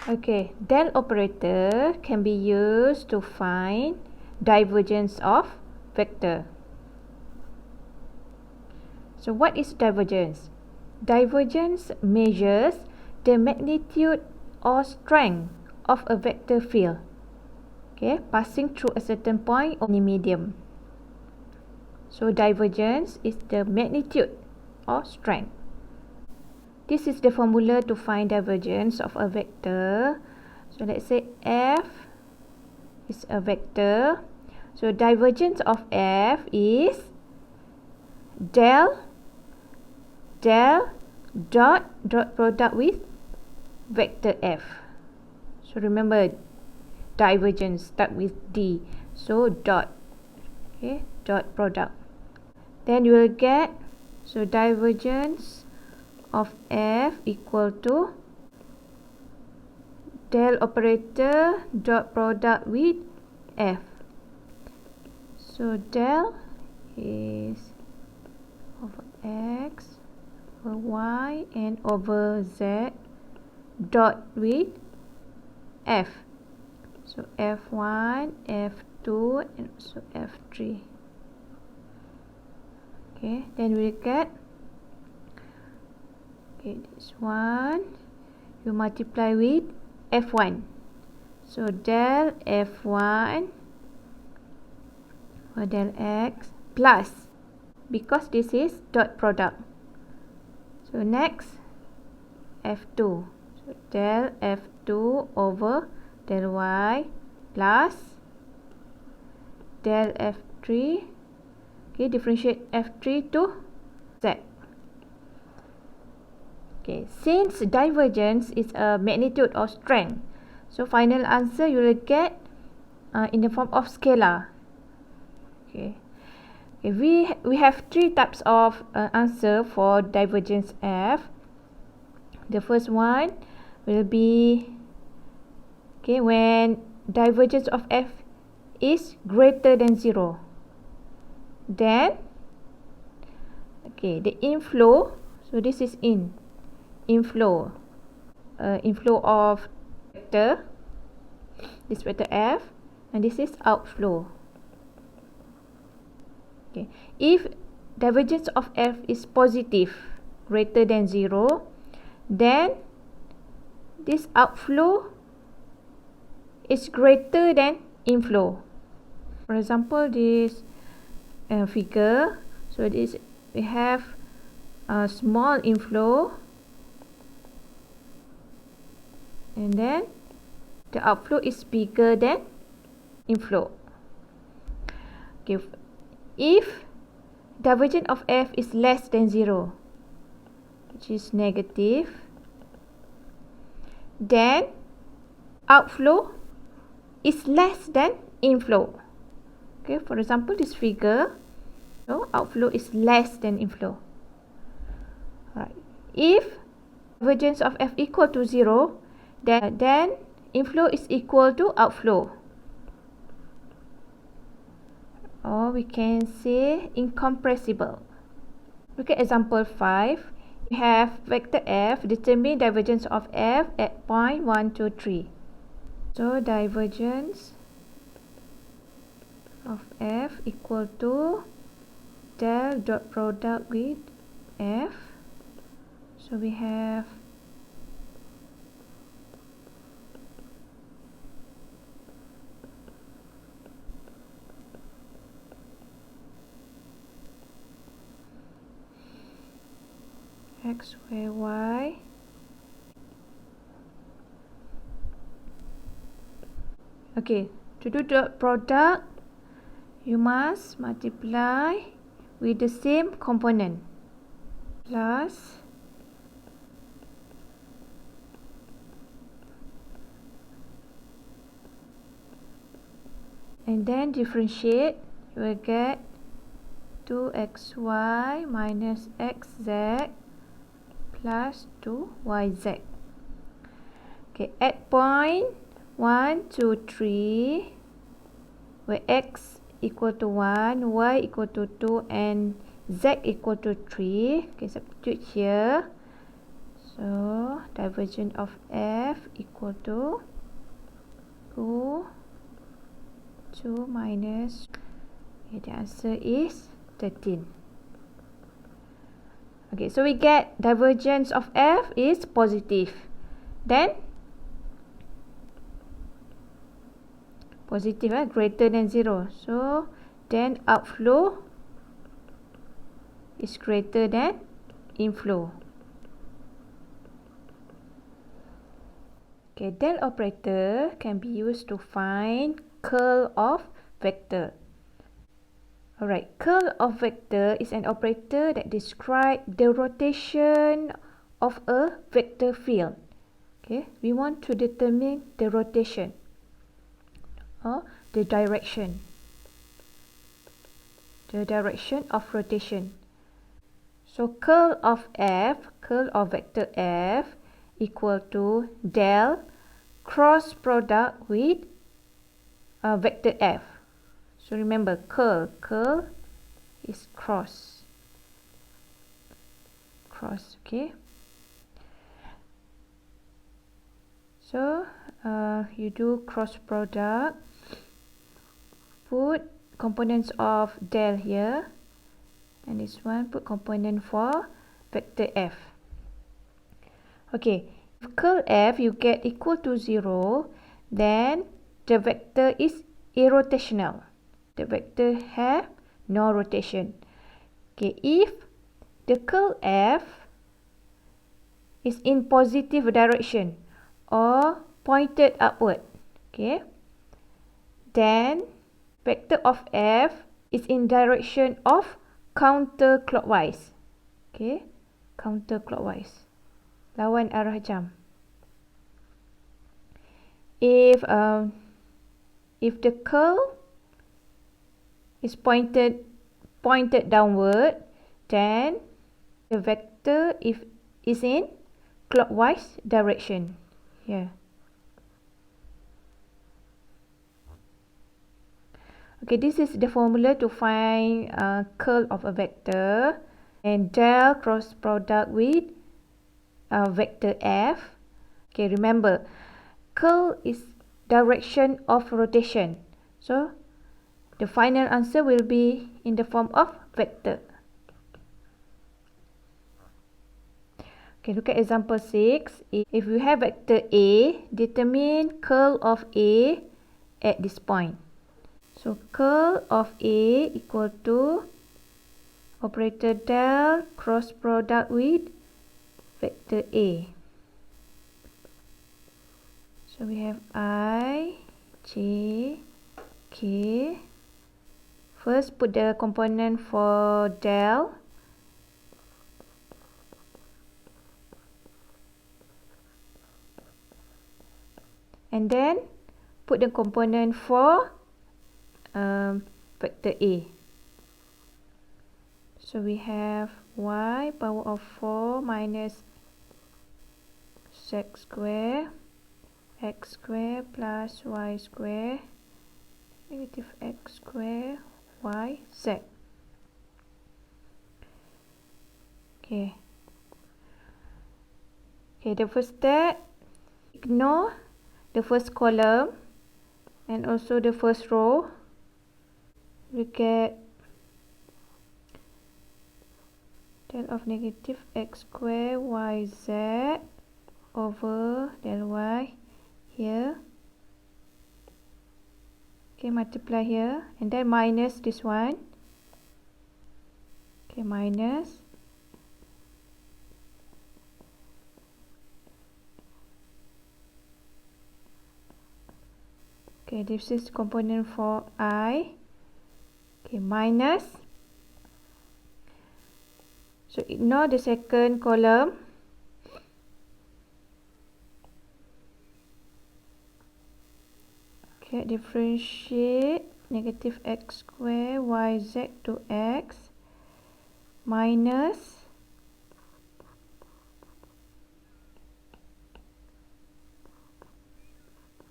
Okay, del operator can be used to find divergence of vector. So what is divergence? Divergence measures the magnitude or strength of a vector field, okay, passing through a certain point on the medium. So divergence is the magnitude or strength. This is the formula to find divergence of a vector. So let's say f is a vector. So divergence of f is del dot product with vector f. So remember, divergence start with d. So dot, okay, dot product. Then you will get, so divergence of f equal to del operator dot product with f. So del is over x over y and over z dot with f. So f1, f2 and also f3. Okay, then we get, okay, this one you multiply with f1. So del f1 or del x plus, because this is dot product. So next f2. So del f2 over del y plus del f3. Okay, differentiate f3 to z. Okay, since divergence is a magnitude or strength, so final answer you will get in the form of scalar. Okay, we have three types of answer for divergence f. The first one will be, okay, when divergence of f is greater than 0. Then, okay, the inflow, so this is inflow of vector, this vector f, and this is outflow. Okay, if divergence of f is positive, greater than 0, then this outflow is greater than inflow. For example, this figure, so this we have a small inflow and then the outflow is bigger than inflow. Okay, if divergence of f is less than 0, which is negative, then outflow is less than inflow. Okay, for example, this figure, so outflow is less than inflow. Right. If divergence of f equal to 0, then inflow is equal to outflow. Or we can say incompressible. Look at example 5. We have vector f, determine divergence of f at point 1, 2, 3. So divergence of f equal to del dot product with f. So we have x square y okay, to do dot product you must multiply with the same component plus and then differentiate, you will get 2xy minus xz plus 2yz. Okay, at point 1, 2, 3, where x equal to 1, y equal to 2, and z equal to 3. Okay, substitute here. So divergence of f equal to 2 minus, okay, the answer is 13. Okay, so we get divergence of f is positive. Then positive, greater than 0. So then outflow is greater than inflow. Okay, del operator can be used to find curl of vector. Alright, curl of vector is an operator that describes the rotation of a vector field. Okay, we want to determine the rotation or the direction of rotation. So curl of vector f equal to del cross product with vector f. So remember, curl is cross, okay. So you do cross product, put components of del here, and this one put component for vector f. Okay, if curl f you get equal to 0, then the vector is irrotational. The vector have no rotation. Okay, if the curl f is in positive direction or pointed upward, okay, then vector of f is in direction of counterclockwise. Okay, counterclockwise, lawan arah jam. If the curl is pointed downward, then the vector is in clockwise direction. Here. Okay, this is the formula to find curl of a vector, and del cross product with vector f. Okay, remember, curl is direction of rotation. So the final answer will be in the form of vector. Okay, look at example 6. If you have vector A, determine curl of A at this point. So curl of A equal to operator del cross product with vector A. So we have I, J, K. First put the component for del. And then put the component for vector A. So we have y power of 4 minus z square, x square plus y square, negative x square, y, z. Okay. Okay, the first step, ignore the first column and also the first row. We get del of negative x square yz over del y here. Okay, multiply here and then minus this one. Okay, minus. Okay, this is component for I. Okay, minus. So ignore the second column. Okay, differentiate negative x square yz to x minus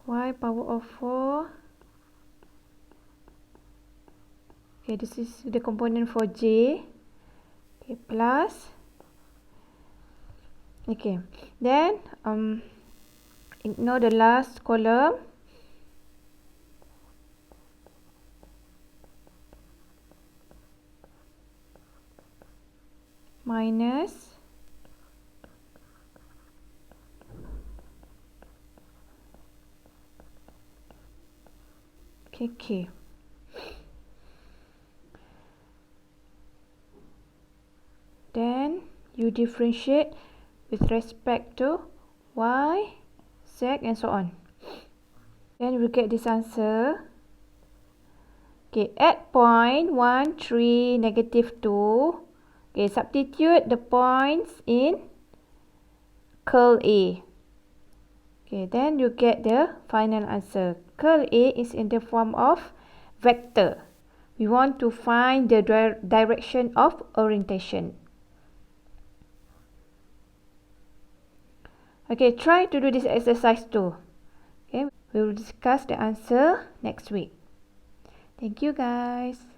y power of 4. Okay, this is the component for j. Okay, plus Okay, then ignore the last column. Minus KK. Then you differentiate with respect to y, z, and so on. Then we get this answer. Okay, at point 1, 3, negative 2. Okay, substitute the points in curl A. Okay, then you get the final answer. Curl A is in the form of vector. We want to find the direction of orientation. Okay, try to do this exercise too. Okay, we will discuss the answer next week. Thank you guys.